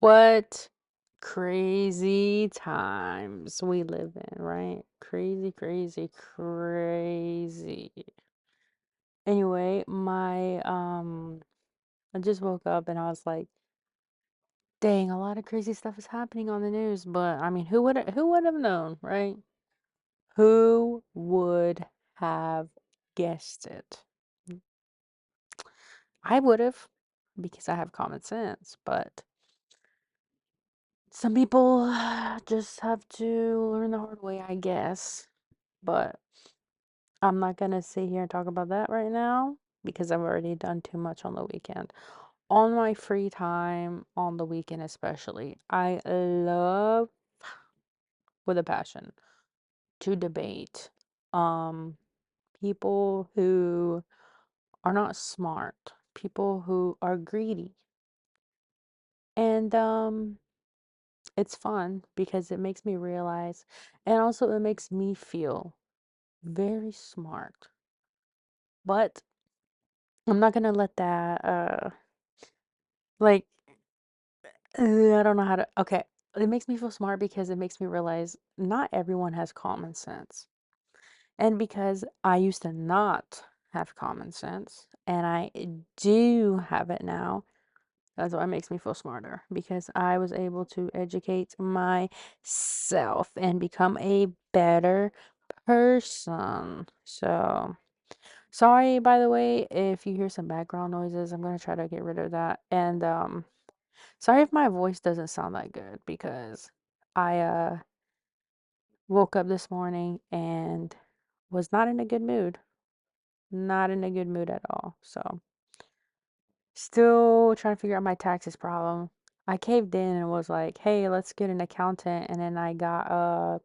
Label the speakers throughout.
Speaker 1: What crazy times we live in, right? Crazy, crazy, crazy. Anyway, I just woke up and I was like, dang, a lot of crazy stuff is happening on the news, but I mean, who would have known, right? Who would have guessed it? I would have because I have common sense, but some people just have to learn the hard way, I guess. But I'm not gonna sit here and talk about that right now because I've already done too much on the weekend. On my free time, on the weekend especially, I love with a passion to debate um people who are not smart, people who are greedy. And it's fun because it makes me realize and also it makes me feel very smart. But I'm not gonna let that like I don't know how to. Okay, it makes me feel smart because it makes me realize not everyone has common sense. And because I used to not have common sense and I do have it now, that's what makes me feel smarter because I was able to educate myself and become a better person. So, sorry by the way if you hear some background noises. I'm going to try to get rid of that. And sorry if my voice doesn't sound that good because I woke up this morning and was not in a good mood. Not in a good mood at all. So, still trying to figure out my taxes problem. I caved in and was like, "Hey, let's get an accountant." And then I got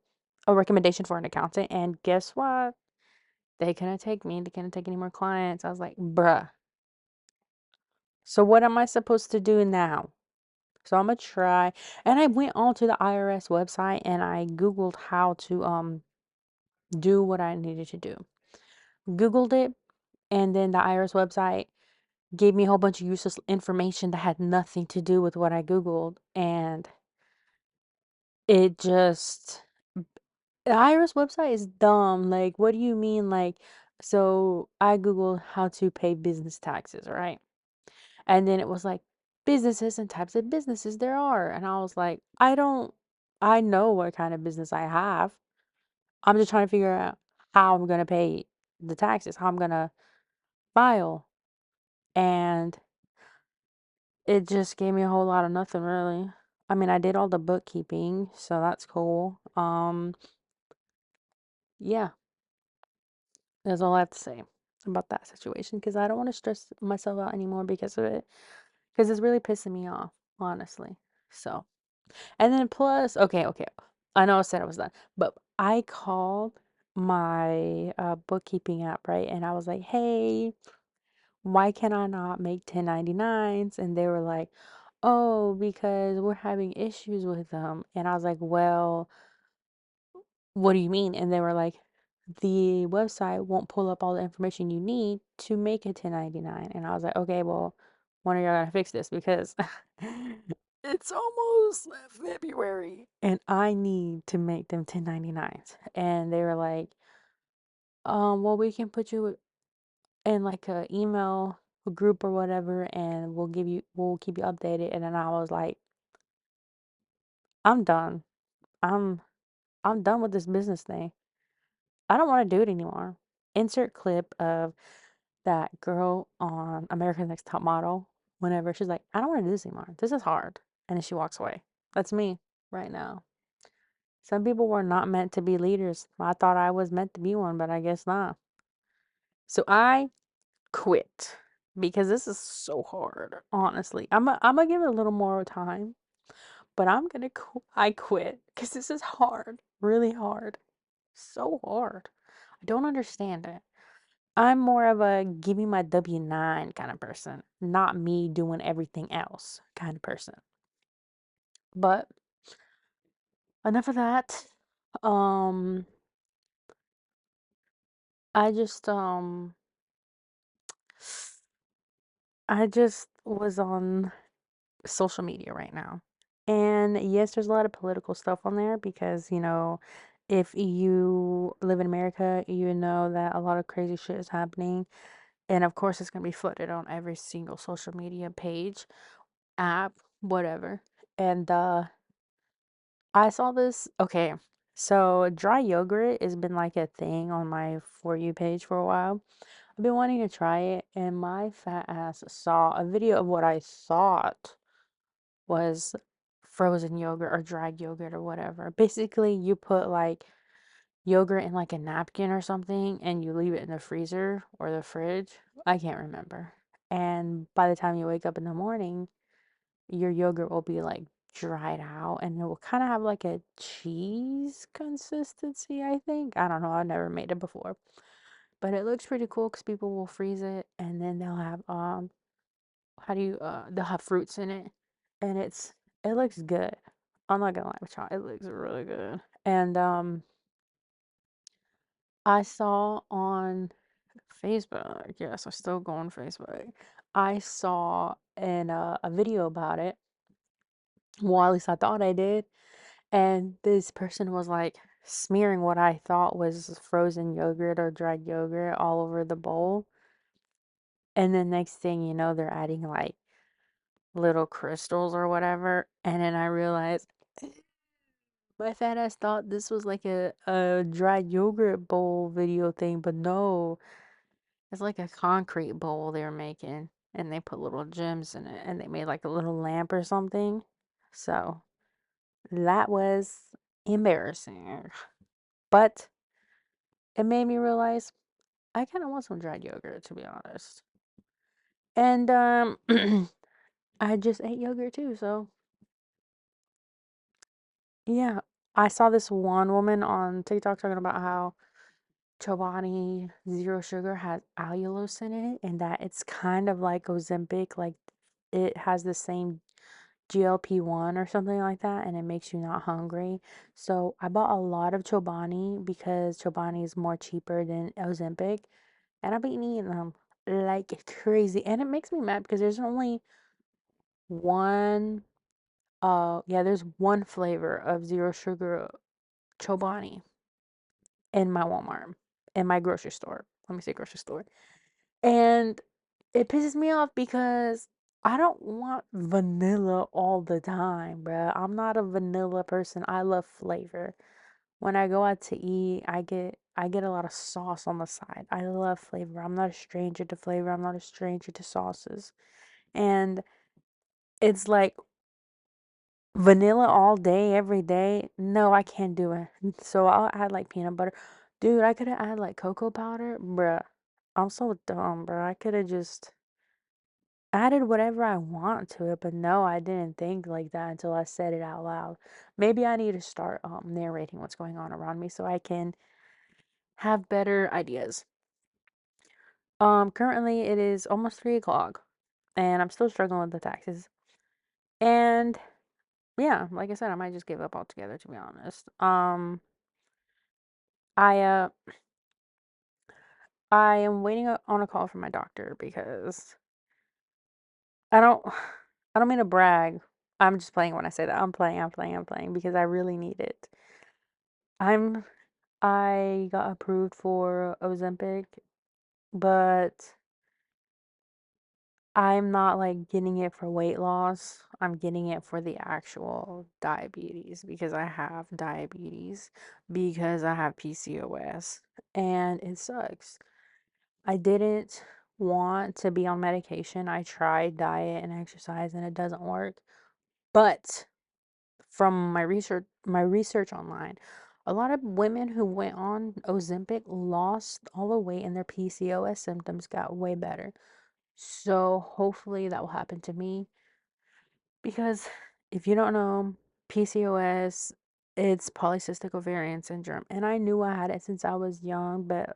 Speaker 1: a recommendation for an accountant, and guess what? They couldn't take me. They couldn't take any more clients. I was like, "Bruh. So what am I supposed to do now?" So I'm gonna try. And I went onto the IRS website and I Googled how to do what I needed to do. Googled it, and then the IRS website gave me a whole bunch of useless information that had nothing to do with what I Googled. And it just, the IRS website is dumb. Like, what do you mean? Like, so I Googled how to pay business taxes, right? And then it was like businesses and types of businesses there are. And I was like, I know what kind of business I have. I'm just trying to figure out how I'm going to pay the taxes, how I'm going to file. And it just gave me a whole lot of nothing really. I mean, I did all the bookkeeping, so that's cool. Yeah, that's all I have to say about that situation because I don't want to stress myself out anymore because of it. Because it's really pissing me off, honestly. So, and then plus, okay, I know I said I was done, but I called my bookkeeping app, right? And I was like, hey, why can I not make 1099s? And they were like, oh, because we're having issues with them. And I was like, well, what do you mean? And they were like, the website won't pull up all the information you need to make a 1099. And I was like, okay, well, when are y'all gonna fix this? Because it's almost February and I need to make them 1099s. And they were like, well, we can put you in like a email group or whatever, and we'll keep you updated. And then I was like, I'm done. I'm I'm done with this business thing. I don't want to do it anymore. Insert clip of that girl on America's Next Top Model whenever she's like, I don't want to do this anymore. This is hard. And then she walks away. That's me right now. Some people were not meant to be leaders. I thought I was meant to be one, but I guess not. So I quit because this is so hard, honestly. I'm gonna give it a little more time, but I quit because this is hard, really hard, so hard. I don't understand it. I'm more of a give me my W-9 kind of person, not me doing everything else kind of person. But enough of that. Um, I just I just was on social media right now. And yes, there's a lot of political stuff on there because, if you live in America, you know that a lot of crazy shit is happening. And of course, it's going to be flooded on every single social media page, app, whatever. And I saw this. Okay. So dry yogurt has been like a thing on my For You page for a while. I've been wanting to try it, and my fat ass saw a video of what I thought was frozen yogurt or dried yogurt or whatever. Basically, you put like yogurt in like a napkin or something and you leave it in the freezer or the fridge. I can't remember. And by the time you wake up in the morning, your yogurt will be like dried out and it will kind of have like a cheese consistency, I think. I don't know. I've never made it before. But it looks pretty cool because people will freeze it and then they'll have they'll have fruits in it and it looks good. I'm not gonna lie with y'all, it looks really good. And I saw on Facebook, yes, I still go on Facebook. I saw a video about it. Well, at least I thought I did. And this person was like smearing what I thought was frozen yogurt or dried yogurt all over the bowl. And then next thing you know, they're adding like little crystals or whatever. And then I realized my fat ass thought this was like a dried yogurt bowl video thing, but no, it's like a concrete bowl they're making. And they put little gems in it and they made like a little lamp or something. So that was embarrassing. But it made me realize I kind of want some dried yogurt, to be honest. And I just ate yogurt too, so yeah. I saw this one woman on TikTok talking about how Chobani Zero Sugar has allulose in it and that it's kind of like Ozempic, like it has the same GLP-1 or something like that, and it makes you not hungry. So I bought a lot of Chobani because Chobani is more cheaper than Ozempic, and I've been eating them like crazy. And it makes me mad because there's only one, yeah, there's one flavor of Zero Sugar Chobani in my Walmart, in my grocery store. Let me say grocery store. And it pisses me off because I don't want vanilla all the time, bruh. I'm not a vanilla person. I love flavor. When I go out to eat, I get a lot of sauce on the side. I love flavor. I'm not a stranger to flavor. I'm not a stranger to sauces. And it's like vanilla all day, every day. No, I can't do it. So I'll add like peanut butter. Dude, I could have added like cocoa powder, bruh. I'm so dumb, bruh. I could have just added whatever I want to it, but no, I didn't think like that until I said it out loud. Maybe I need to start narrating what's going on around me so I can have better ideas. Currently it is almost 3 o'clock, and I'm still struggling with the taxes. And yeah, like I said, I might just give up altogether, to be honest. I uh, I am waiting on a call from my doctor because I don't, I don't mean to brag. I'm just playing when I say that. I'm playing because I really need it. I'm I got approved for Ozempic, but I'm not like getting it for weight loss. I'm getting it for the actual diabetes because I have diabetes, because I have PCOS, and it sucks. I didn't want to be on medication. I tried diet and exercise and it doesn't work. But from my research online, a lot of women who went on Ozempic lost all the weight and their PCOS symptoms got way better. So hopefully that will happen to me because if you don't know, PCOS, it's polycystic ovarian syndrome. And I knew I had it since I was young, but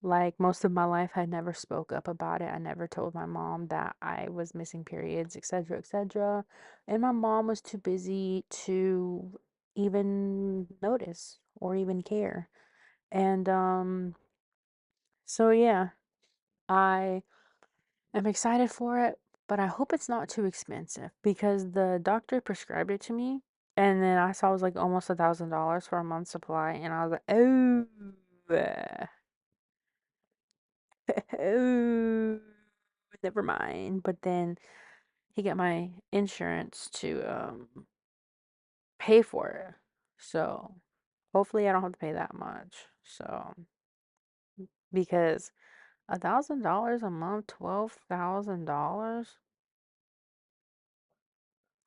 Speaker 1: like most of my life, I never spoke up about it. I never told my mom that I was missing periods, etc., etc. And my mom was too busy to even notice or even care. And so yeah, I am excited for it. but I hope it's not too expensive because the doctor prescribed it to me, and then I saw it was like almost $1,000 for a month's supply, and I was like, oh, oh, never mind. But then he got my insurance to pay for it, so hopefully I don't have to pay that much. So because $1,000 a month, $12,000,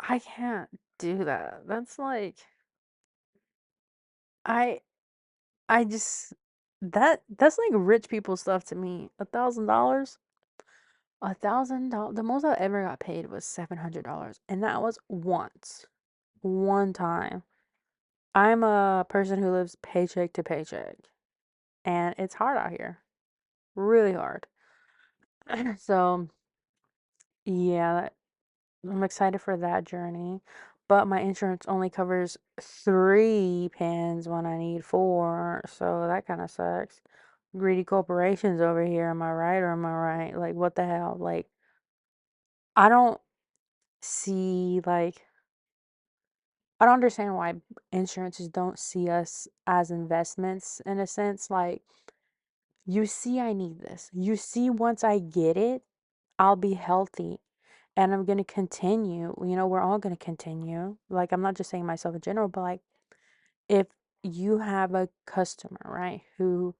Speaker 1: I can't do that. That's like I I just that's like rich people stuff to me. $1,000, $1,000. The most I ever got paid was $700, and that was once, one time. I'm a person who lives paycheck to paycheck, and it's hard out here, really hard. So yeah, I'm excited for that journey. But my insurance only covers 3 pins when I need 4, so that kind of sucks. Greedy corporations over here, am I right or am I right? Like, what the hell? Like, I don't see, like, I don't understand why insurances don't see us as investments in a sense. Like, you see, I need this. You see, once I get it, I'll be healthy and I'm going to continue. We're all going to continue. Like, I'm not just saying myself in general, but like, if you have a customer, right, who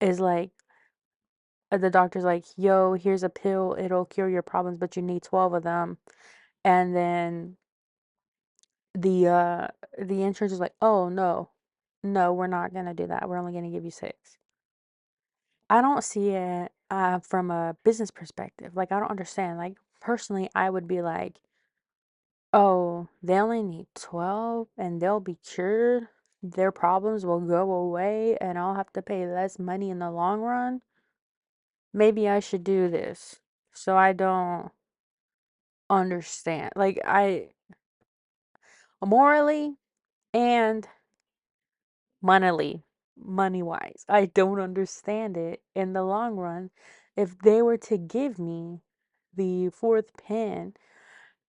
Speaker 1: is like, the doctor's like, yo, here's a pill, it'll cure your problems, but you need 12 of them. And then the uh the insurance is like, oh no, no, we're not gonna do that. We're only gonna give you 6. I don't see it from a business perspective. Like, I don't understand. Like, personally, I would be like, oh, they only need 12 and they'll be cured. Their problems will go away and I'll have to pay less money in the long run. Maybe I should do this. So I don't understand. Like, I morally and money wise, I don't understand it in the long run. If they were to give me the fourth pin,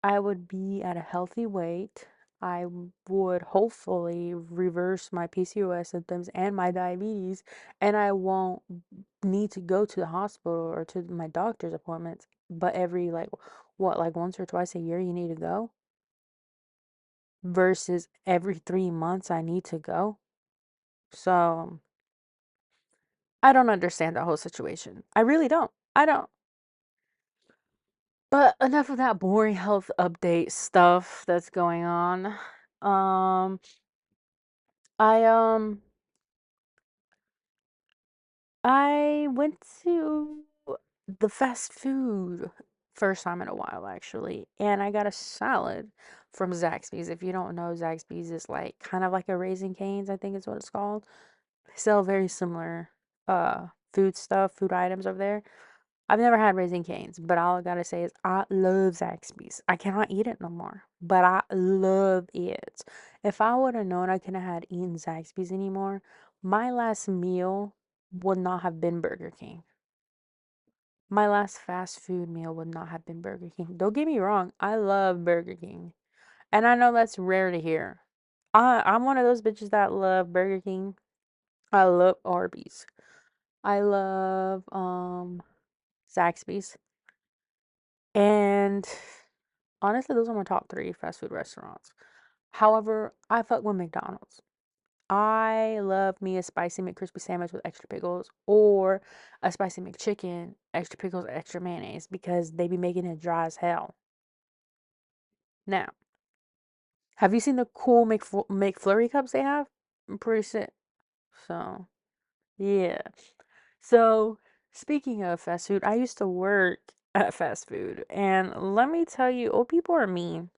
Speaker 1: I would be at a healthy weight. I would hopefully reverse my PCOS symptoms and my diabetes, and I won't need to go to the hospital or to my doctor's appointments. But every, like, what, like once or twice a year you need to go, versus every 3 months I need to go. So I don't understand the whole situation. I really don't. I don't. But enough of that boring health update stuff that's going on. Um, I I went to the fast food first time in a while actually, and I got a salad from Zaxby's. If you don't know, Zaxby's is like kind of like a Raising Cane's, I think is what it's called. They sell very similar food items over there. I've never had Raising Cane's, but all I gotta say is I love Zaxby's. I cannot eat it no more, but I love it. If I would have known I couldn't have eaten Zaxby's anymore, my last meal would not have been Burger King. My last fast food meal would not have been Burger King. Don't get me wrong, I love Burger King. And I know that's rare to hear. I'm one of those bitches that love Burger King. I love Arby's. I love Zaxby's. And honestly, those are my top 3 fast food restaurants. However, I fuck with McDonald's. I love me a spicy McCrispy sandwich with extra pickles or a spicy McChicken, extra pickles, extra mayonnaise because they be making it dry as hell. Now, have you seen the cool McFlurry cups they have? I'm pretty sick. So, yeah. So, speaking of fast food, I used to work at fast food, and let me tell you, old people are mean.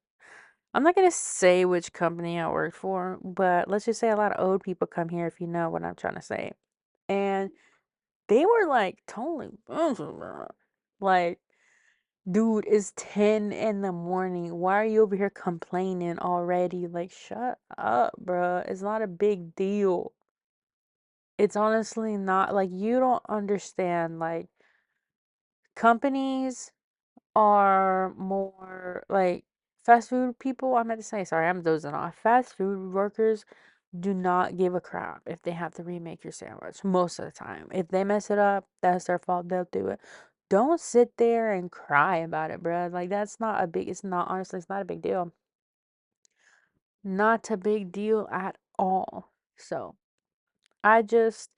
Speaker 1: I'm not gonna say which company I worked for, but let's just say a lot of old people come here if you know what I'm trying to say. And they were like totally like, dude, it's 10 in the morning. Why are you over here complaining already? Like, shut up, bruh. It's not a big deal. It's honestly not, like, you don't understand. Like, companies are more like fast food people. I meant to say, sorry, I'm dozing off. Fast food workers do not give a crap if they have to remake your sandwich most of the time. If they mess it up, that's their fault. They'll do it. Don't sit there and cry about it, bruh. Like, that's not a big, it's not, honestly, it's not a big deal. Not a big deal at all. So, I just,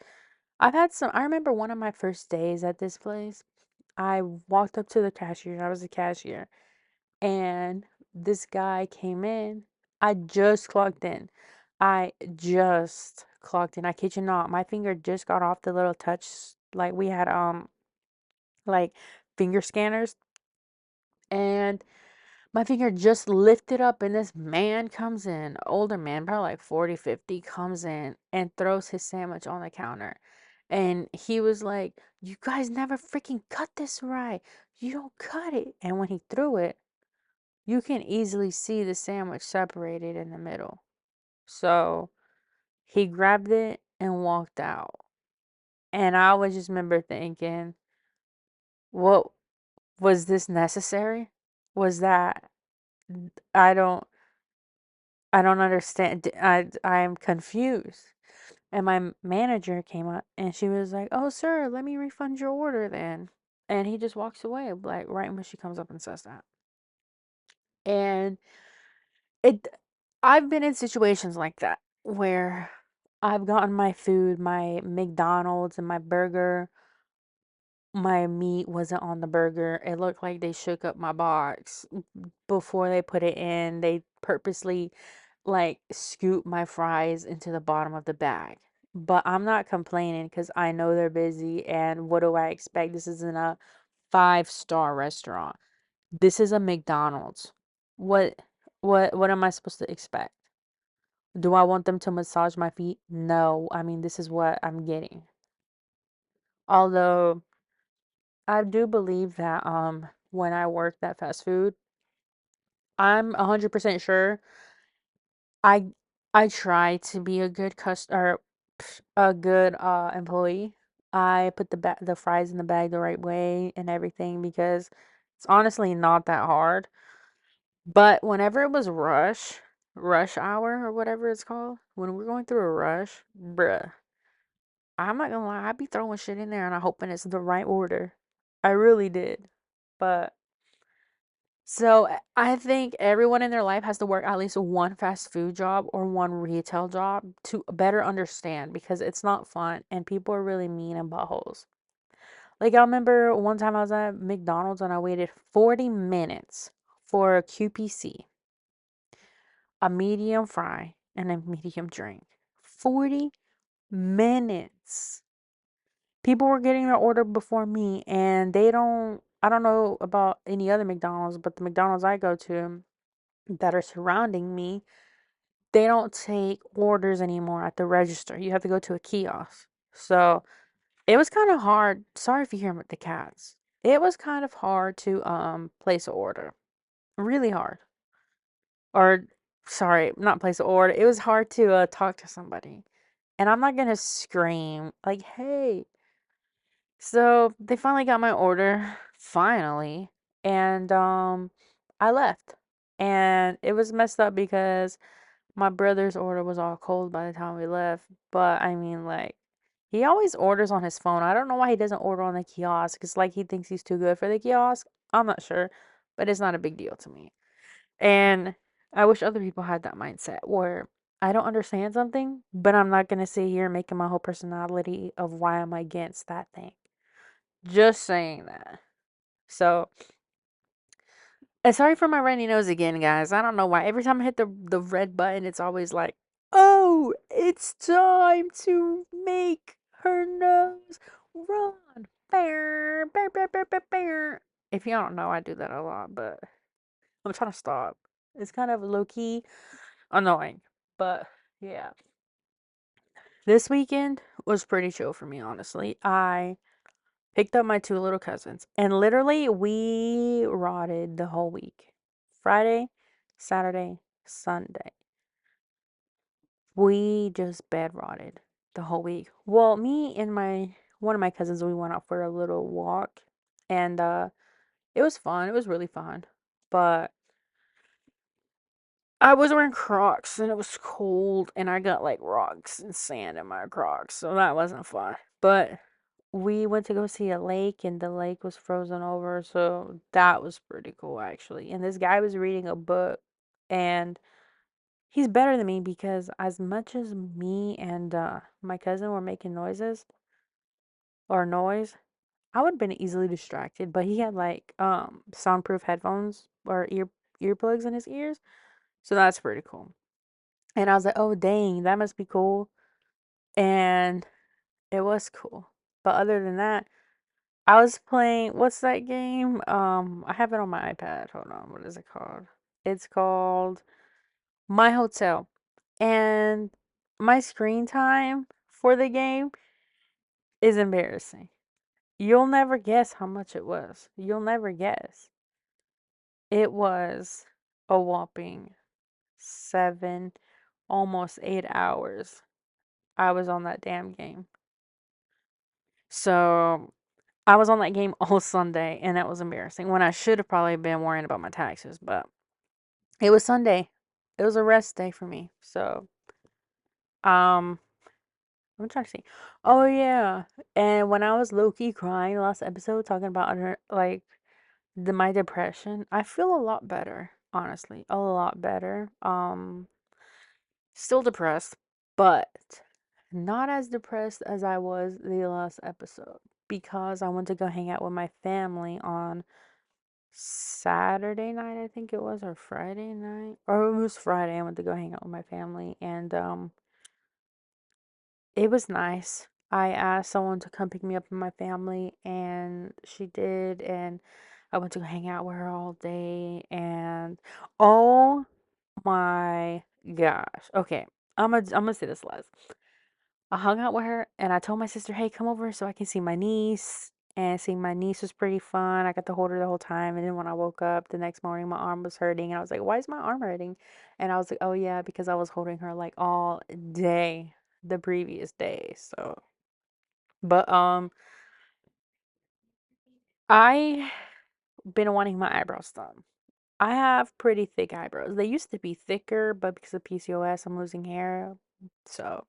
Speaker 1: I've had some, I remember one of my first days at this place. I walked up to the cashier. I was a cashier. And this guy came in. I just clocked in. I just clocked in. I kid you not. My finger just got off the little touch. Like we had like finger scanners, and my finger just lifted up, and this man comes in, older man, probably like 40, 50, comes in and throws his sandwich on the counter. And he was like, "You guys never freaking cut this right. You don't cut it." And when he threw it, you can easily see the sandwich separated in the middle. So he grabbed it and walked out. And I always just remember thinking, what was this necessary? Was that I don't I don't understand. I am confused. And my manager came up and she was like, "Oh, sir, let me refund your order then." And he just walks away, like right when she comes up and says that. And it I've been in situations like that where I've gotten my food, my McDonald's and my burger. My meat wasn't on the burger. It looked like they shook up my box before they put it in. They purposely like scoop my fries into the bottom of the bag. But I'm not complaining because I know they're busy, and what do I expect? This isn't a five-star restaurant. This is a McDonald's. What what am I supposed to expect? Do I want them to massage my feet? No. I mean, this is what I'm getting. Although I do believe that when I worked at fast food, I'm 100% sure I I try to be a good a good employee. I put the fries in the bag the right way and everything because it's honestly not that hard. But whenever it was rush hour or whatever it's called, when we're going through a rush, bruh, I'm not gonna lie, I be throwing shit in there and I hoping it's the right order. I really did. But so I think everyone in their life has to work at least one fast food job or one retail job to better understand because it's not fun and people are really mean and buttholes. Like I remember one time I was at McDonald's and I waited 40 minutes for a QPC, a medium fry, and a medium drink. 40 minutes. People were getting their order before me and I don't know about any other McDonald's, but the McDonald's I go to that are surrounding me, they don't take orders anymore at the register. You have to go to a kiosk. So it was kind of hard. Sorry if you hear the cats. It was kind of hard to place an order. Really hard. Or sorry, not place an order. It was hard to talk to somebody. And I'm not gonna scream like, "Hey." So they finally got my order, finally, and I left. And it was messed up because my brother's order was all cold by the time we left, but I mean, like, he always orders on his phone. I don't know why he doesn't order on the kiosk. It's like he thinks he's too good for the kiosk. I'm not sure, but it's not a big deal to me. And I wish other people had that mindset where I don't understand something, but I'm not gonna sit here making my whole personality of why I'm against that thing. Just saying that. So sorry for my runny nose again, guys. I don't know why. Every time I hit the red button, it's always like, "Oh, it's time to make her nose run." Bear, bear, bear, bear, bear, bear. If you don't know, I do that a lot, but I'm trying to stop. It's kind of low key annoying, but yeah. This weekend was pretty chill for me, honestly. I picked up my two little cousins, and literally we rotted the whole week. Friday, Saturday, Sunday. We just bed rotted the whole week. Well, me and my one of my cousins, we went out for a little walk, and It was fun. It was really fun. But I was wearing Crocs and it was cold and I got like rocks and sand in my Crocs, so that wasn't fun. But we went to go see a lake and the lake was frozen over, so that was pretty cool actually. And this guy was reading a book and he's better than me because as much as me and my cousin were making noises or noise, I would have been easily distracted, but he had like soundproof headphones or earplugs in his ears. So that's pretty cool. And I was like, "Oh dang, that must be cool." And it was cool. But other than that, I was playing what's that game? I have it on my iPad. Hold on, what is it called? It's called My Hotel. And my screen time for the game is embarrassing. You'll never guess how much it was. You'll never guess. It was a whopping 7, almost 8 hours I was on that damn game. So I was on that game all Sunday, and that was embarrassing when I should have probably been worrying about my taxes, but it was Sunday. It was a rest day for me. So, um, I'm trying to see. Oh yeah, and when I was low key crying last episode, talking about like my depression, I feel a lot better. Honestly, a lot better. Still depressed, but not as depressed as I was the last episode because I went to go hang out with my family on Saturday night, I think it was, or Friday night. Or it was Friday. I went to go hang out with my family and it was nice. I asked someone to come pick me up with my family and she did, and I went to go hang out with her all day and oh my gosh. Okay. I'm gonna say this last. I hung out with her and I told my sister, "Hey, come over so I can see my niece." And seeing my niece was pretty fun. I got to hold her the whole time. And then when I woke up the next morning, my arm was hurting. And I was like, "Why is my arm hurting?" And I was like, "Oh, yeah, because I was holding her like all day the previous day." So, but I been wanting my eyebrows done. I have pretty thick eyebrows. They used to be thicker, but because of PCOS, I'm losing hair. So,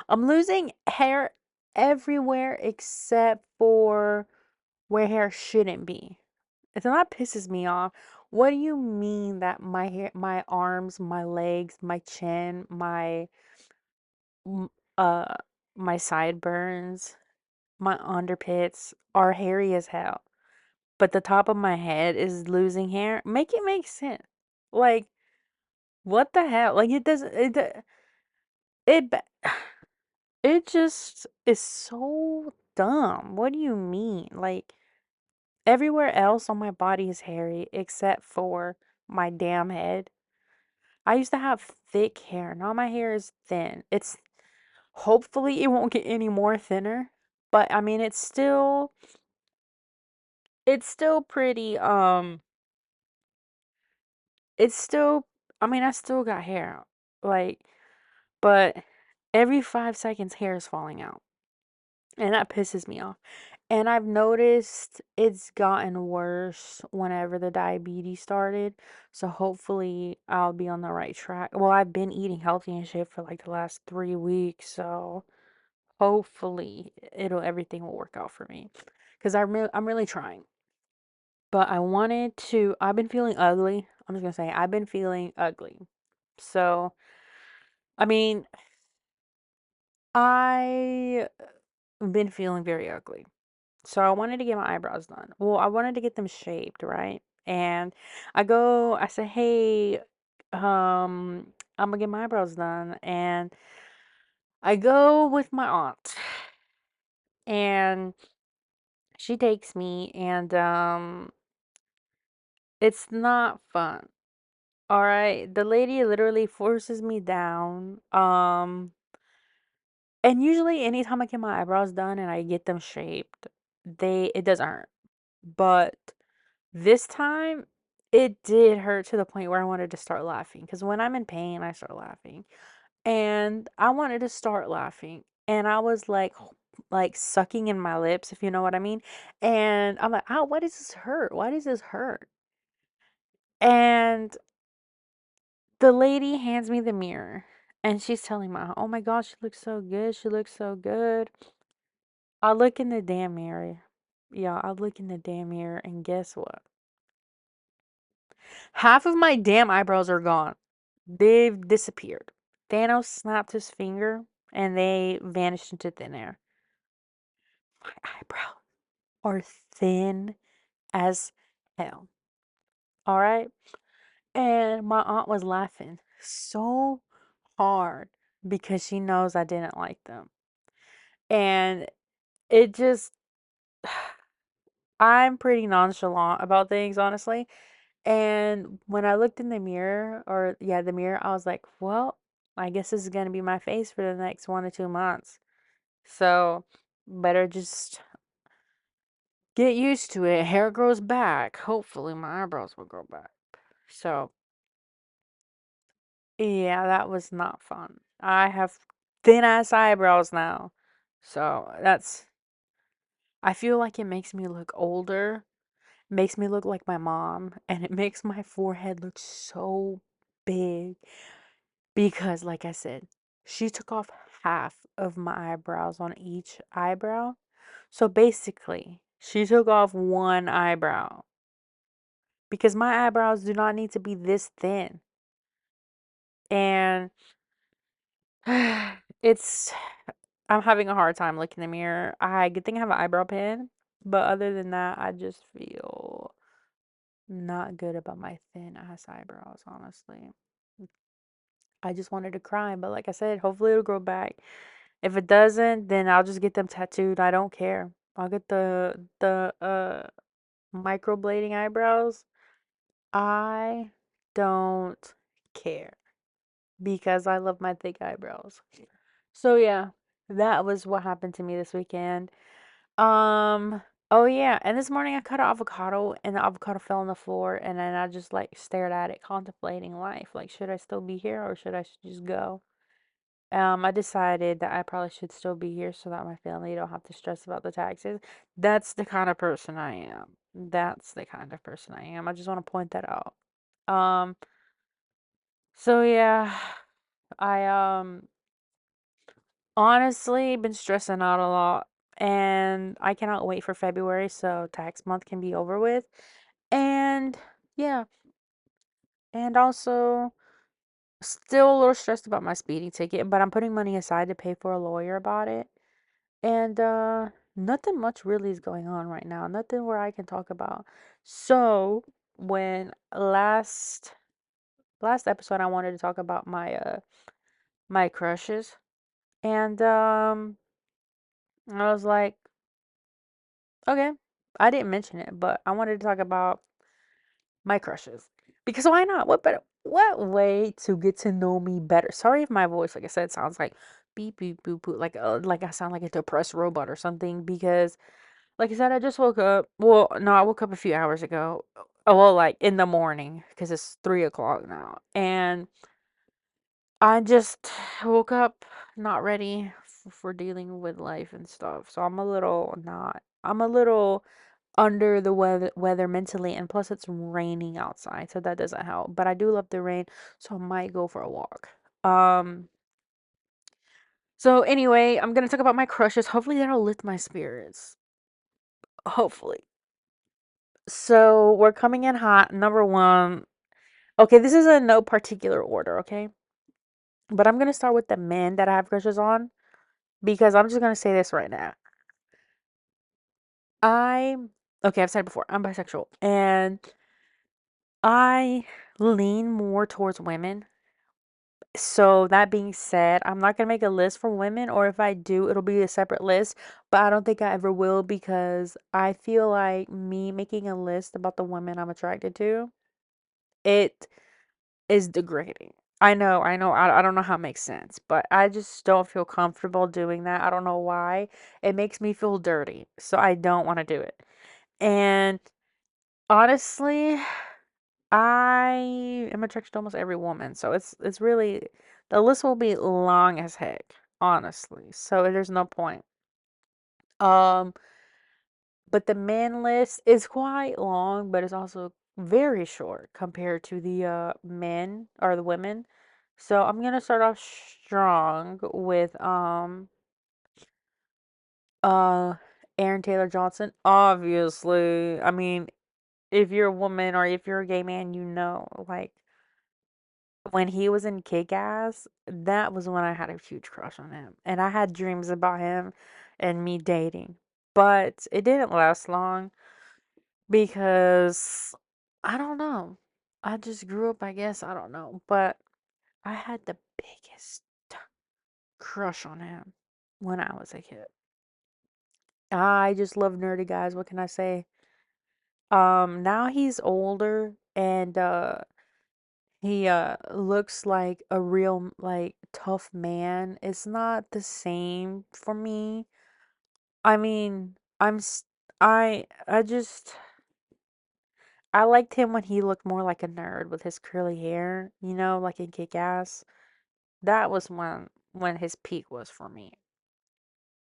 Speaker 1: I'm losing hair everywhere except for where hair shouldn't be. And so that pisses me off. What do you mean that my hair, my arms, my legs, my chin, m- uh my sideburns, my underpits are hairy as hell, but the top of my head is losing hair? Make it make sense. Like what the hell? Like it doesn't it ba- it just is so dumb. What do you mean? Like everywhere else on my body is hairy except for my damn head. I used to have thick hair. Now my hair is thin. It's hopefully it won't get any more thinner, but I mean it's still pretty it's still I mean I still got hair. Like but every 5 seconds hair is falling out. And that pisses me off. And I've noticed it's gotten worse whenever the diabetes started. So hopefully I'll be on the right track. Well, I've been eating healthy and shit for like the last 3 weeks. So hopefully everything will work out for me. Because I'm really trying. But I've been feeling ugly. I'm just going to say, I've been feeling ugly. So, I mean, I've been feeling very ugly. So I wanted to get my eyebrows done. Well, I wanted to get them shaped, right? And I say, "Hey, I'm gonna get my eyebrows done." And I go with my aunt, and she takes me, and it's not fun. All right, the lady literally forces me down. And usually anytime I get my eyebrows done and I get them shaped, it doesn't hurt. But this time, it did hurt to the point where I wanted to start laughing. Because when I'm in pain, I start laughing. And I wanted to start laughing. And I was like, like sucking in my lips, if you know what I mean. And I'm like, "Ow, why does this hurt? Why does this hurt?" And the lady hands me the mirror and she's telling me, "Oh my gosh, she looks so good. She looks so good." I look in the damn mirror. Yeah, I look in the damn mirror and guess what? Half of my damn eyebrows are gone. They've disappeared. Thanos snapped his finger and they vanished into thin air. My eyebrows are thin as hell. All right. And my aunt was laughing so hard because she knows I didn't like them. And it just, I'm pretty nonchalant about things, honestly. And when I looked in the mirror, or yeah, the mirror, I was like, well, I guess this is going to be my face for the next 1 to 2 months. So better just get used to it. Hair grows back. Hopefully, my eyebrows will grow back. So, yeah, that was not fun. I have thin ass eyebrows now. So, I feel like it makes me look older, makes me look like my mom, and it makes my forehead look so big because, like I said, she took off half of my eyebrows on each eyebrow. So, basically, she took off one eyebrow because my eyebrows do not need to be this thin. And it's I'm having a hard time looking in the mirror. I good thing I have an eyebrow pen, but other than that, I just feel not good about my thin ass eyebrows, honestly. I just wanted to cry, but like I said, hopefully it'll grow back. If it doesn't, then I'll just get them tattooed. I don't care. I'll get the microblading eyebrows. I don't care because I love my thick eyebrows. So yeah, that was what happened to me this weekend. Um, oh yeah, and this morning I cut an avocado and the avocado fell on the floor and then I just like stared at it, contemplating life. Like, should I still be here or should I just go? I decided that I probably should still be here so that my family don't have to stress about the taxes. That's the kind of person I am. That's the kind of person I am. I just want to point that out. Um, so yeah, I honestly been stressing out a lot and I cannot wait for February so tax month can be over with. And yeah, and also still a little stressed about my speeding ticket, but I'm putting money aside to pay for a lawyer about it. And nothing much really is going on right now. Nothing where I can talk about. So, when last episode I wanted to talk about my crushes and I was like, okay, I didn't mention it, but I wanted to talk about my crushes. Because why not? What way to get to know me better? Sorry if my voice, like I said, sounds like beep beep boop boop, like I sound like a depressed robot or something. Because, like I said, I just woke up. Well, no, I woke up a few hours ago. Oh, well, like in the morning, because it's 3 o'clock now, and I just woke up not ready for dealing with life and stuff. So I'm a little not. I'm a little under the weather mentally, and plus it's raining outside, so that doesn't help. But I do love the rain, so I might go for a walk. Um so anyway, I'm gonna talk about my crushes. Hopefully that'll lift my spirits. Hopefully. So we're coming in hot. Number one. Okay, this is in no particular order, okay? But I'm gonna start with the men that I have crushes on because I'm just gonna say this right now. I okay, I've said it before, I'm bisexual and I lean more towards women. So that being said, I'm not gonna make a list for women, or if I do, it'll be a separate list. But I don't think I ever will because I feel like me making a list about the women I'm attracted to, it is degrading. I don't know how it makes sense, but I just don't feel comfortable doing that. I don't know why. It makes me feel dirty, so I don't want to do it. And honestly, I am attracted to almost every woman, so it's really the list will be long as heck, honestly. So there's no point. Um, but the man list is quite long, but it's also very short compared to the men or the women. So I'm gonna start off strong with uh Aaron Taylor Johnson. Obviously, I mean, if you're a woman or if you're a gay man, you know, like when he was in Kick Ass, that was when I had a huge crush on him. And I had dreams about him and me dating. But it didn't last long because I don't know. I just grew up, I guess. I don't know. But I had the biggest crush on him when I was a kid. I just love nerdy guys. What can I say? Now he's older and he looks like a real like tough man. It's not the same for me. I mean, I just I liked him when he looked more like a nerd with his curly hair, you know, like in Kick-Ass. That was when his peak was for me.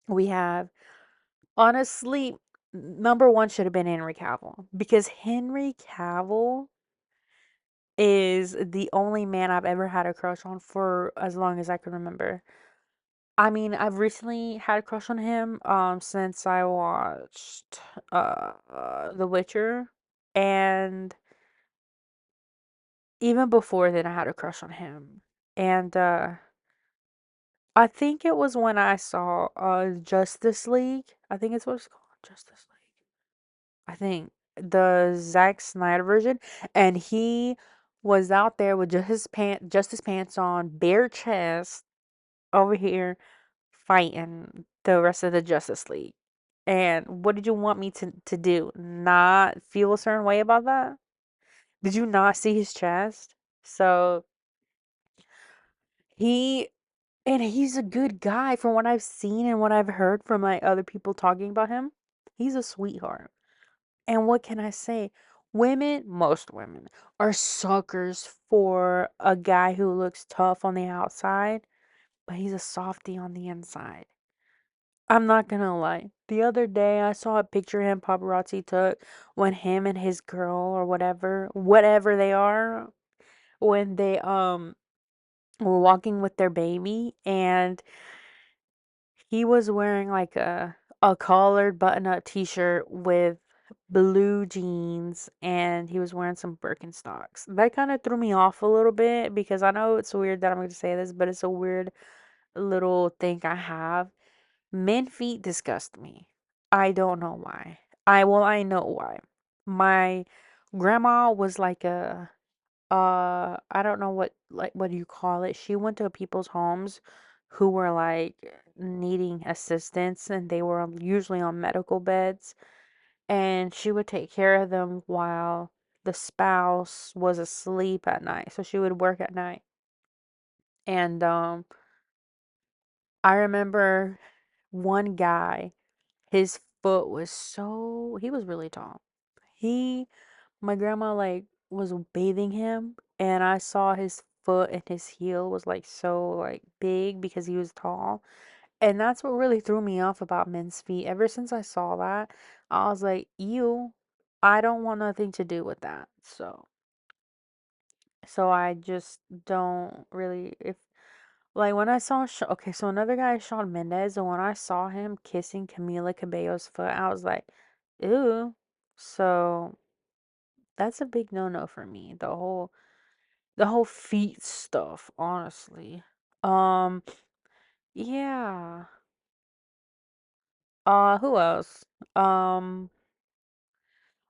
Speaker 1: We have honestly number one should have been Henry Cavill because Henry Cavill is the only man I've ever had a crush on for as long as I can remember. I mean, I've recently had a crush on him since I watched The Witcher, and even before then I had a crush on him. And I think it was when I saw Justice League. I think it's what it's called, Justice League. I think the Zack Snyder version, and he was out there with just his pants on, bare chest, over here fighting the rest of the Justice League. And what did you want me to do? Not feel a certain way about that? Did you not see his chest? So he and he's a good guy from what I've seen and what I've heard from like other people talking about him. He's a sweetheart. And what can I say? Women, most women, are suckers for a guy who looks tough on the outside, but he's a softie on the inside. I'm not gonna lie. The other day I saw a picture him paparazzi took when him and his girl or whatever they are, when they were walking with their baby and he was wearing like a collared button-up t-shirt with blue jeans and he was wearing some Birkenstocks. That kind of threw me off a little bit because I know it's weird that I'm going to say this, but it's a weird little thing I have. Men feet disgust me. I don't know why. I know why. My grandma was like a I don't know what do you call it. She went to people's homes who were like needing assistance and they were usually on medical beds and she would take care of them while the spouse was asleep at night. So she would work at night. And I remember one guy, his foot was he was really tall. My grandma like was bathing him and I saw his foot and his heel was like so like big because he was tall. And that's what really threw me off about men's feet. Ever since I saw that, I was like, "You, I don't want nothing to do with that." So I just don't really if like when I saw okay, so another guy is Shawn Mendes, and when I saw him kissing Camila Cabello's foot, I was like, "Ew." So that's a big no-no for me. The whole feet stuff, honestly. Um, yeah. Who else? Um,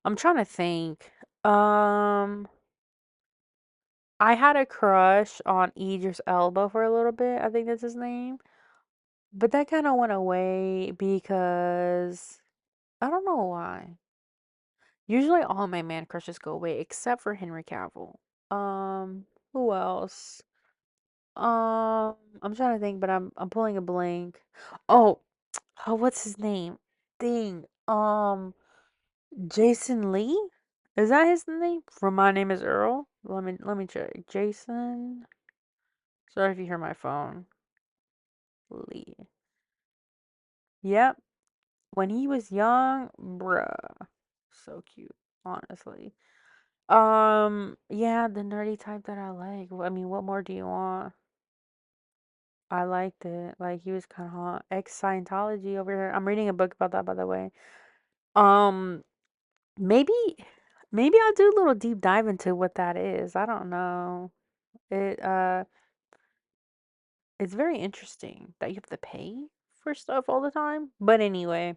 Speaker 1: I'm trying to think. Um, I had a crush on Idris Elba for a little bit. I think that's his name. But that kind of went away because I don't know why. Usually all my man crushes go away except for Henry Cavill. Who else? I'm trying to think, but I'm pulling a blank. Oh, oh, what's his name? Dang. Jason Lee? Is that his name? From My Name is Earl? Let me check. Jason. Sorry if you hear my phone. Lee. Yep. when he was young, bruh, so cute, honestly. Yeah, the nerdy type that I like. I mean, what more do you want? I liked it. Like he was kind of hot. Ex Scientology over here. I'm reading a book about that, by the way. Um, maybe, maybe I'll do a little deep dive into what that is. I don't know. It it's very interesting that you have to pay for stuff all the time. But anyway,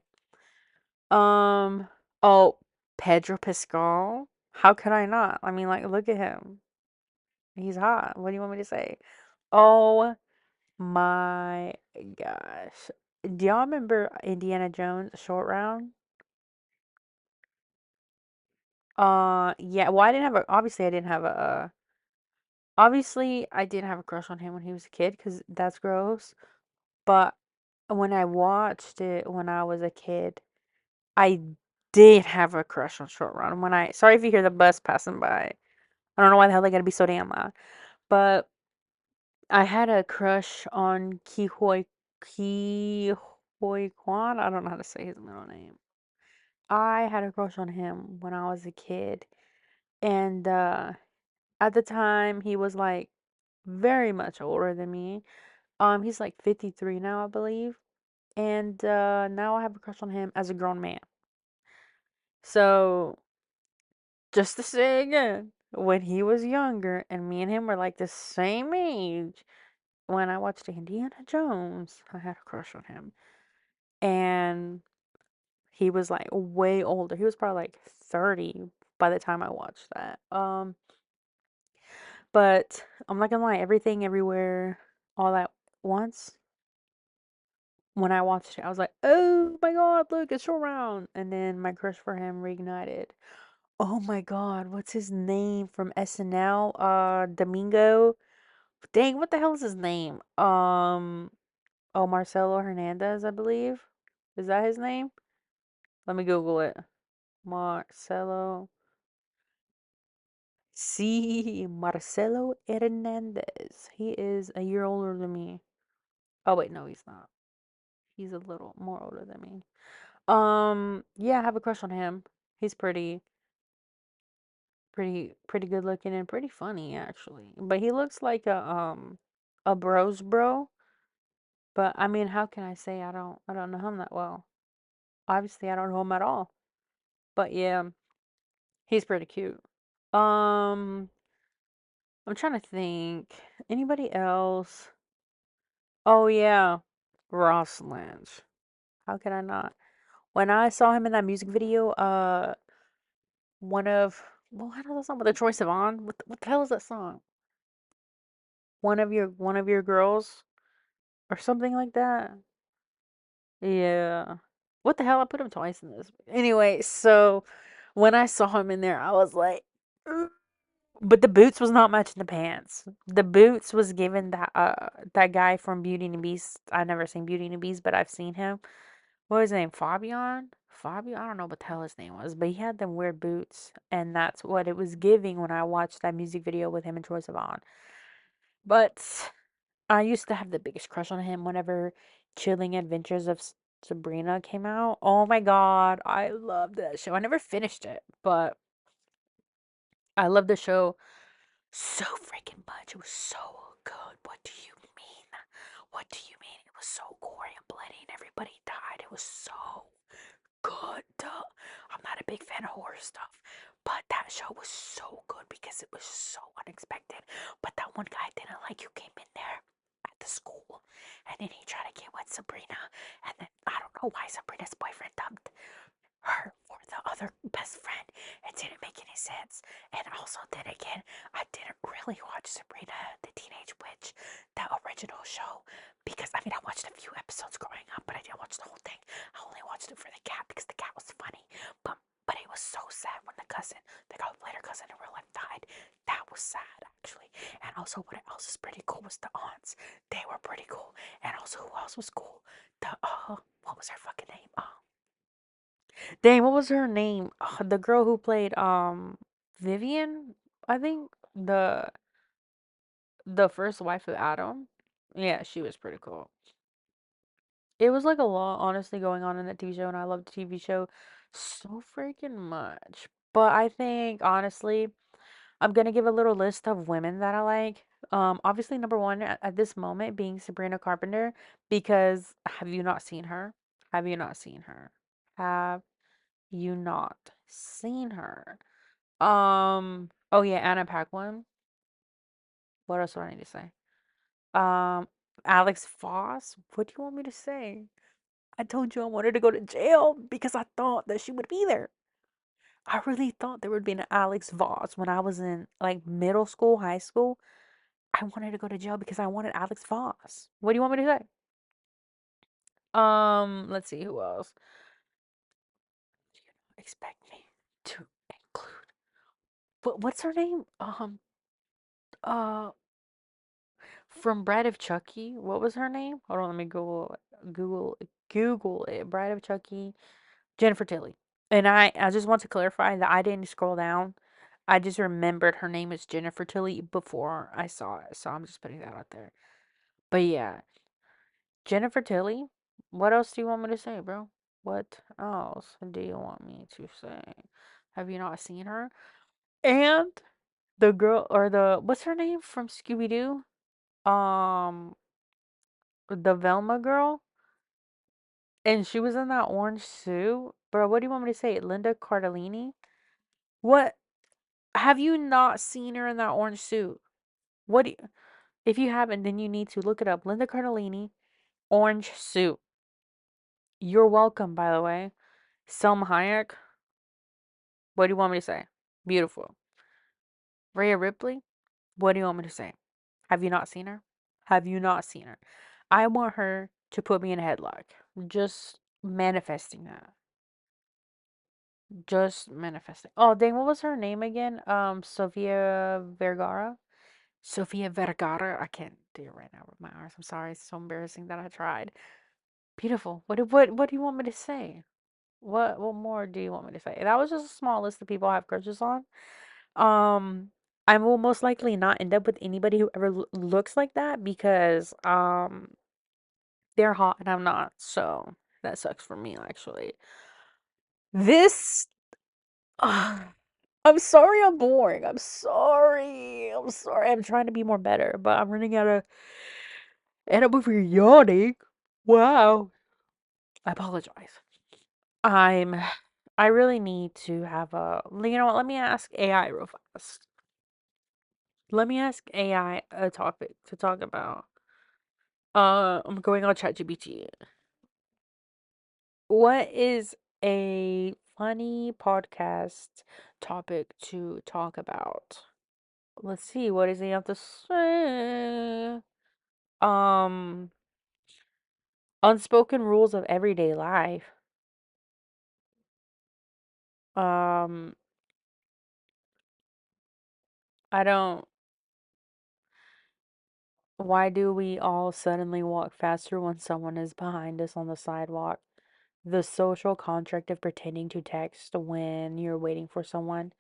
Speaker 1: um, oh, Pedro Pascal. How could I not? I mean, like, look at him. He's hot. What do you want me to say? Oh my gosh. Do y'all remember Indiana Jones Short Round? Yeah. Well, I didn't have a. Obviously, I didn't have a. Obviously, I didn't have a crush on him when he was a kid, because that's gross. But when I watched it when I was a kid, I did have a crush on Short Round. When I. Sorry if you hear the bus passing by. I don't know why the hell they gotta be so damn loud. But I had a crush on Ki Hoi Kwan. I don't know how to say his middle name. I had a crush on him when I was a kid. And at the time he was like very much older than me. He's like 53 now, I believe. And now I have a crush on him as a grown man. So just to say again, when he was younger and me and him were like the same age, when I watched Indiana Jones, I had a crush on him. And he was like way older. He was probably like 30 by the time I watched that. But I'm not gonna lie, everything everywhere all at once. When I watched it, I was like, "Oh my god, look, it's Short Round!" And then my crush for him reignited. Oh my god, what's his name from SNL? Domingo. Dang, what the hell is his name? Oh, Marcelo Hernandez, I believe. Is that his name? Let me Google it. Marcelo. See, Marcelo Hernandez. He is a year older than me. Oh wait, no, he's not. He's a little more older than me. Yeah, I have a crush on him. He's pretty good looking and pretty funny actually. But he looks like a bros bro. But I mean, how can I say I don't know him that well? Obviously, I don't know him at all. But yeah, he's pretty cute. Um, I'm trying to think. Anybody else? Oh yeah, Ross Lynch. How can I not? When I saw him in that music video, one of well, I don't know that song, but the Troye Sivan. What the hell is that song? One of your girls or something like that. Yeah. What the hell? I put him twice in this. Anyway, so when I saw him in there, I was like, "Ugh." But the boots was not matching the pants. The boots was given that guy from Beauty and the Beast. I never seen Beauty and the Beast, but I've seen him. What was his name? Fabian? Fabian? I don't know what the hell his name was, but he had them weird boots, and that's what it was giving when I watched that music video with him and Troye Sivan. But I used to have the biggest crush on him whenever Chilling Adventures of Sabrina came out. Oh my god, I loved that show. I never finished it, but I loved the show so freaking much. It was so good. What do you mean? What do you mean? It was so gory and bloody and everybody died. It was so good. I'm not a big fan of horror stuff, but that show was so good because it was so unexpected. But that one guy I didn't like who came in there at the school, and then he tried to get with Sabrina, and then I don't know why Sabrina's boyfriend dumped her for the other best friend. It didn't make any sense. And also, then again, I didn't really watch Sabrina the Teenage Witch, the original show, because I mean, I watched a few episodes growing up, but I didn't watch the whole thing. I only watched it for the cat because the cat was funny. But it was so sad when the cousin, the girl who played her cousin in real life, died. That was sad, actually. And also, what else is pretty cool was the aunts. They were pretty cool. And also, who else was cool? The what was her fucking name? Dang, what was her name? The girl who played Vivian, I think the first wife of Adam. Yeah, she was pretty cool. It was like a lot, honestly, going on in that TV show, and I loved the TV show so freaking much. But I think, honestly, I'm gonna give a little list of women that I like. Obviously, number one at this moment being Sabrina Carpenter, because have you not seen her? Have you not seen her? Have you not seen her? Oh yeah, Anna Paquin. What else do I need to say? Um, Alex Voss. What do you want me to say? I told you I wanted to go to jail because I thought that she would be there. I really thought there would be an Alex Voss when I was in like middle school, high school. I wanted to go to jail because I wanted Alex Voss. What do you want me to say? Let's see who else. Expect me to include. What's her name? Uh, from Bride of Chucky. What was her name? Hold on, let me Google it. Bride of Chucky. Jennifer Tilly. And I just want to clarify that I didn't scroll down. I just remembered her name is Jennifer Tilly before I saw it. So I'm just putting that out there. But yeah, Jennifer Tilly. What else do you want me to say, bro? What else do you want me to say? Have you not seen her? And the girl or the what's her name from Scooby Doo? Um, the Velma girl, and she was in that orange suit. Bro, what do you want me to say? Linda Cardellini? What? Have you not seen her in that orange suit? What do you, if you haven't, then you need to look it up. Linda Cardellini, orange suit. You're welcome, by the way. Selma Hayek, what do you want me to say? Beautiful. Rhea Ripley, what do you want me to say? Have you not seen her? Have you not seen her? I want her to put me in a headlock. Just manifesting that. Just manifesting. Oh, dang, what was her name again? Sofia Vergara? Sofia Vergara. I can't do it right now with my arms. I'm sorry. It's so embarrassing that I tried. Beautiful. What do you want me to say? What more do you want me to say? That was just a small list of people I have crushes on. Um, I will most likely not end up with anybody who ever looks like that because they're hot and I'm not. So that sucks for me actually. This I'm sorry I'm boring. I'm sorry. I'm sorry. I'm trying to be more better, but I'm running out of and I'm over here yawning. Wow. I apologize. I'm I really need to have a you know what, let me ask AI real fast. Let me ask AI a topic to talk about. I'm going on ChatGPT. What is a funny podcast topic to talk about? Let's see, what does he have to say? Um, unspoken rules of everyday life. Um, I don't. Why do we all suddenly walk faster when someone is behind us on the sidewalk? The social contract of pretending to text when you're waiting for someone.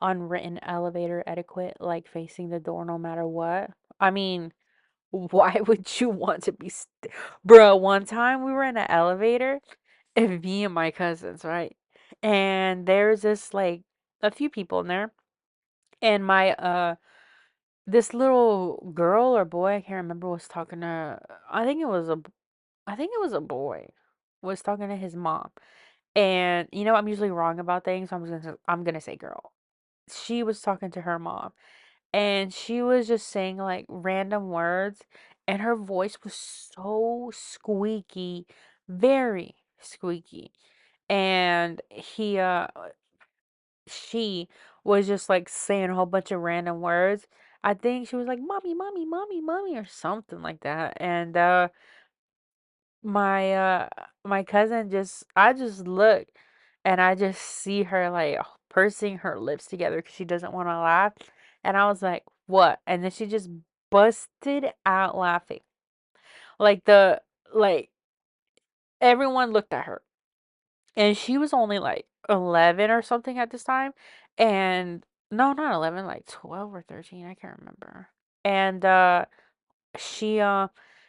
Speaker 1: Unwritten elevator etiquette, like facing the door no matter what. I mean, why would you want to be. Bro, one time we were in an elevator, and me and my cousins, right? And there's this, like, a few people in there. And this little girl or boy, I can't remember, was talking to, I think it was a boy, was talking to his mom. And you know, I'm usually wrong about things, so I'm gonna say girl. She was talking to her mom, and she was just saying like random words, and her voice was so squeaky, very squeaky. And she was just like saying a whole bunch of random words. I think she was like, "Mommy, mommy, mommy, mommy," or something like that. And my cousin just I just look and I just see her like pursing her lips together because she doesn't want to laugh. And I was like, "What?" And then she just busted out laughing. Like like everyone looked at her. And she was only like 11 or something at this time. And no, not 11, like 12 or 13, I can't remember. And she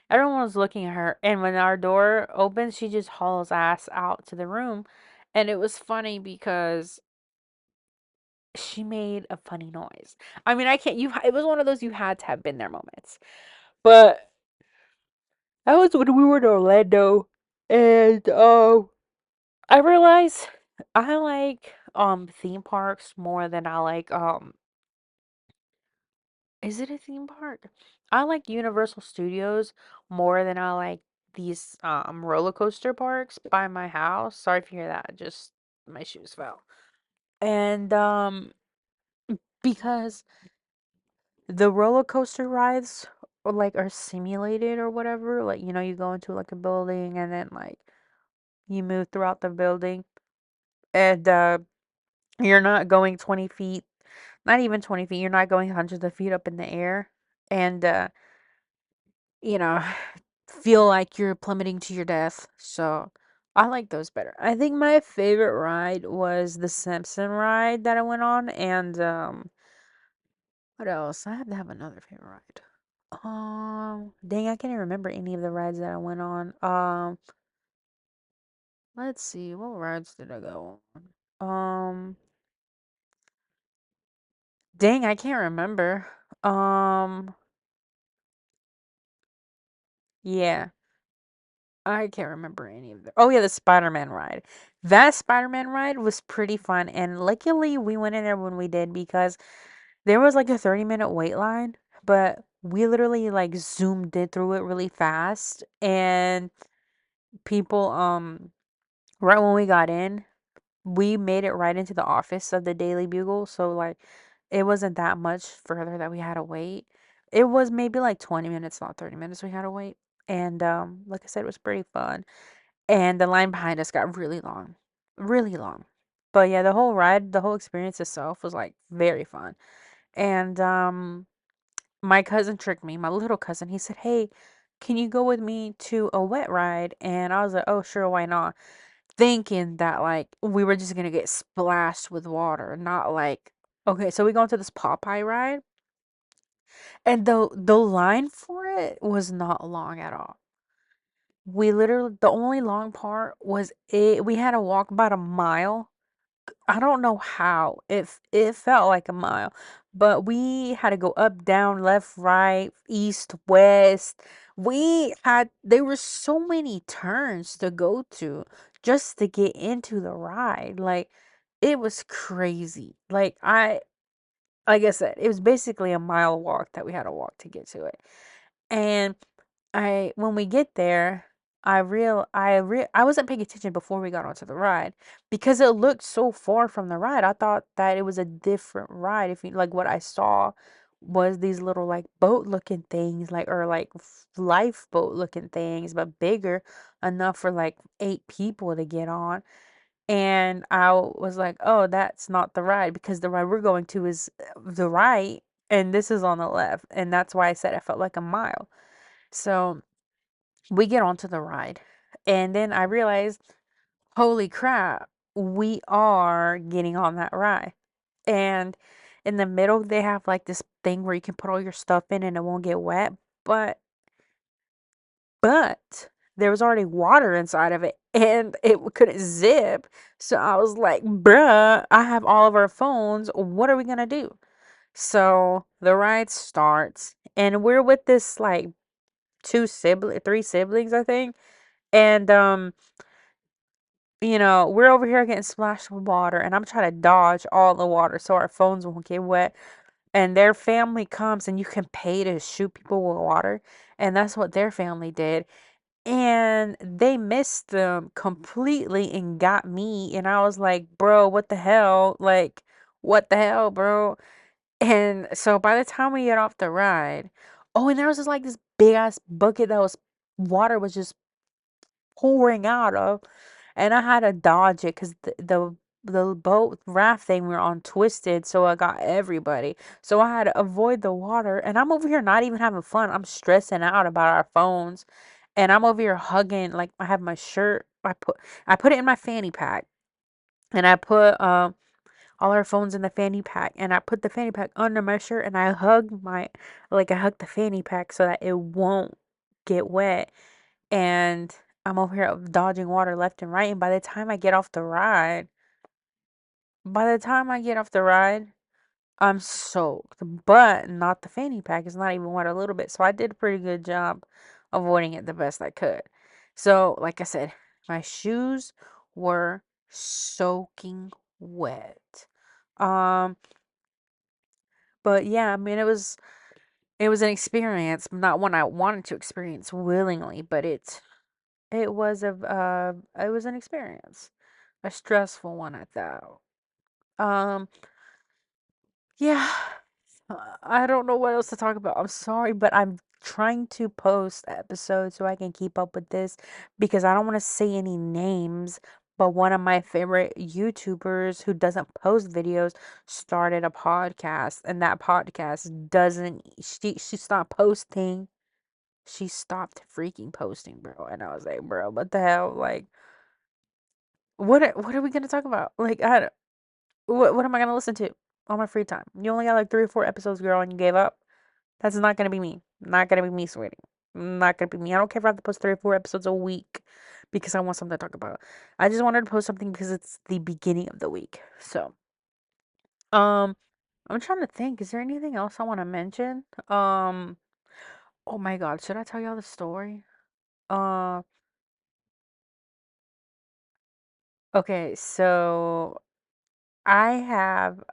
Speaker 1: Everyone was looking at her, and when our door opens, she just hauls ass out to the room. And it was funny because she made a funny noise. I mean, I can't. It was one of those you had to have been there moments. But that was when we were in Orlando, and I realized I like theme parks more than I like is it a theme park? I like Universal Studios more than I like these roller coaster parks by my house. Sorry if you hear that. Just my shoes fell. And because the roller coaster rides are simulated or whatever, like you go into like a building and then like you move throughout the building and you're not going 20 feet, not even 20 feet, you're not going hundreds of feet up in the air. And you know, feel like you're plummeting to your death. So I like those better. I think my favorite ride was the Simpson ride that I went on, and what else? I have to have another favorite ride. Dang, I can't even remember any of the rides that I went on. Let's see, what rides did I go on? Dang, I can't remember. Um, yeah. I can't remember any of them. Oh yeah, the Spider-Man ride. That Spider-Man ride was pretty fun, and luckily we went in there when we did because there was like a 30-minute wait line, but we literally like zoomed it through it really fast, and people right when we got in, we made it right into the office of the Daily Bugle, so like it wasn't that much further that we had to wait. It was maybe like 20 minutes, not 30 minutes we had to wait. And like I said, it was pretty fun. And the line behind us got really long, really long. But yeah, the whole ride, the whole experience itself was like very fun. And my cousin tricked me, my little cousin. He said, "Hey, can you go with me to a wet ride?" And I was like, "Oh, sure, why not?" Thinking that like we were just gonna get splashed with water, not like okay. So we go into this Popeye ride, and the line for it was not long at all. We literally the only long part was we had to walk about a mile. I don't know how. It felt like a mile, but we had to go up, down, left, right, east, west. There were so many turns to go to just to get into the ride. Like it was crazy. Like I said, it was basically a mile walk that we had to walk to get to it. And I when we get there, I wasn't paying attention before we got onto the ride because it looked so far from the ride. I thought that it was a different ride. If you like what I saw was these little like boat looking things like or like lifeboat looking things but bigger enough for like 8 people to get on. And I was like, "Oh, that's not the ride because the ride we're going to is the right and this is on the left." And that's why I said I felt like a mile. So we get onto the ride, and then I realized, holy crap, we are getting on that ride. And in the middle, they have like this thing where you can put all your stuff in and it won't get wet. But, but there was already water inside of it and it couldn't zip. So I was like, bruh, I have all of our phones. What are we gonna do? So the ride starts, and we're with this like three siblings, I think. And we're over here getting splashed with water, and I'm trying to dodge all the water so our phones won't get wet. And their family comes, and you can pay to shoot people with water, and that's what their family did. And they missed them completely and got me, and I was like, bro, what the hell? Like, what the hell, bro? And so by the time we get off the ride, oh, and there was just like this big ass bucket that was water was just pouring out of, and I had to dodge it because the boat raft thing we were on twisted, so I got everybody. So I had to avoid the water, and I'm over here not even having fun. I'm stressing out about our phones, and I'm over here hugging. Like I have my shirt. I put it in my fanny pack, and I put all our phones in the fanny pack, and I put the fanny pack under my shirt, and I hug the fanny pack so that it won't get wet, and I'm over here dodging water left and right. And by the time I get off the ride, I'm soaked. But not the fanny pack. It's not even wet a little bit. So I did a pretty good job avoiding it the best I could. So, like I said, my shoes were soaking wet. Um, but yeah, I mean, it was an experience, not one I wanted to experience willingly, but it was an experience, a stressful one at that. Um, yeah, I don't know what else to talk about. I'm sorry, but I'm trying to post episodes so I can keep up with this because I don't want to say any names. But one of my favorite YouTubers who doesn't post videos started a podcast, and that podcast doesn't. She stopped posting. She stopped freaking posting, bro. And I was like, bro, what the hell? Like, what are we gonna talk about? Like, what am I gonna listen to on my free time? You only got like 3 or 4 episodes, girl, and you gave up. That's not gonna be me. Not gonna be me, sweetie. Not gonna be me. I don't care if I have to post 3 or 4 episodes a week because I want something to talk about. I just wanted to post something because it's the beginning of the week. So, um, I'm trying to think. Is there anything else I want to mention? Oh my God, should I tell y'all the story? Uh, okay, so I have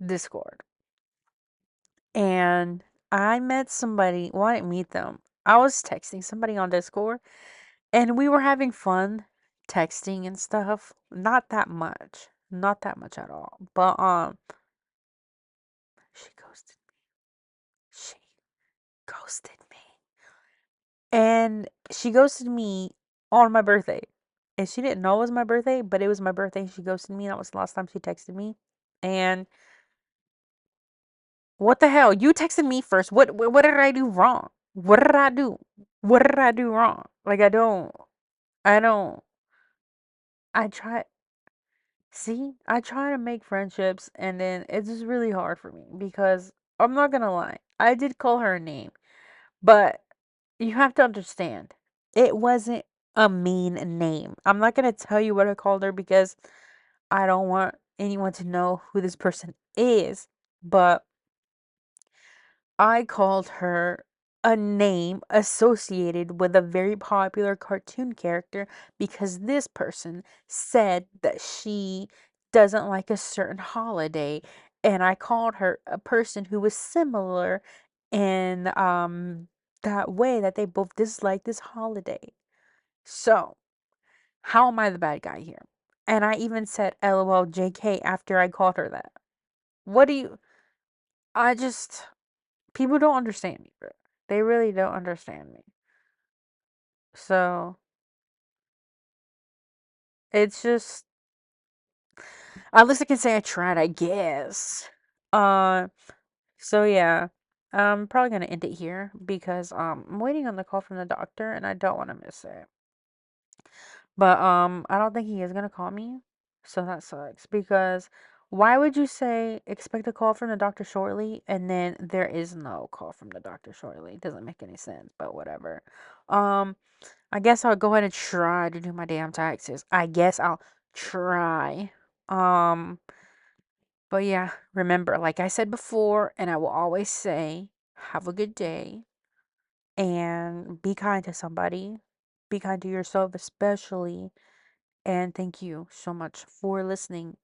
Speaker 1: Discord, and I met somebody. Well, I didn't meet them. I was texting somebody on Discord, and we were having fun texting and stuff. Not that much. Not that much at all. But she ghosted me. She ghosted me. And she ghosted me on my birthday. And she didn't know it was my birthday, but it was my birthday. She ghosted me. That was the last time she texted me. And what the hell? You texted me first. What did I do wrong? What did I do? What did I do wrong? Like I don't I try I try to make friendships, and then it's just really hard for me because I'm not gonna lie. I did call her a name, but you have to understand, it wasn't a mean name. I'm not gonna tell you what I called her because I don't want anyone to know who this person is, but I called her a name associated with a very popular cartoon character because this person said that she doesn't like a certain holiday, and I called her a person who was similar in that way, that they both dislike this holiday. So, how am I the bad guy here? And I even said LOL JK after I called her that. What do you I just People don't understand me, bro. They really don't understand me. So it's just, at least I can say I tried, I guess. Uh, so yeah, I'm probably gonna end it here because I'm waiting on the call from the doctor and I don't want to miss it. But I don't think he is gonna call me, so that sucks because why would you say expect a call from the doctor shortly and then there is no call from the doctor shortly? It doesn't make any sense, but whatever. Um, I guess I'll go ahead and try to do my damn taxes. I guess I'll try. Um, but yeah, remember, like I said before, and I will always say, have a good day and be kind to somebody. Be kind to yourself, especially. And thank you so much for listening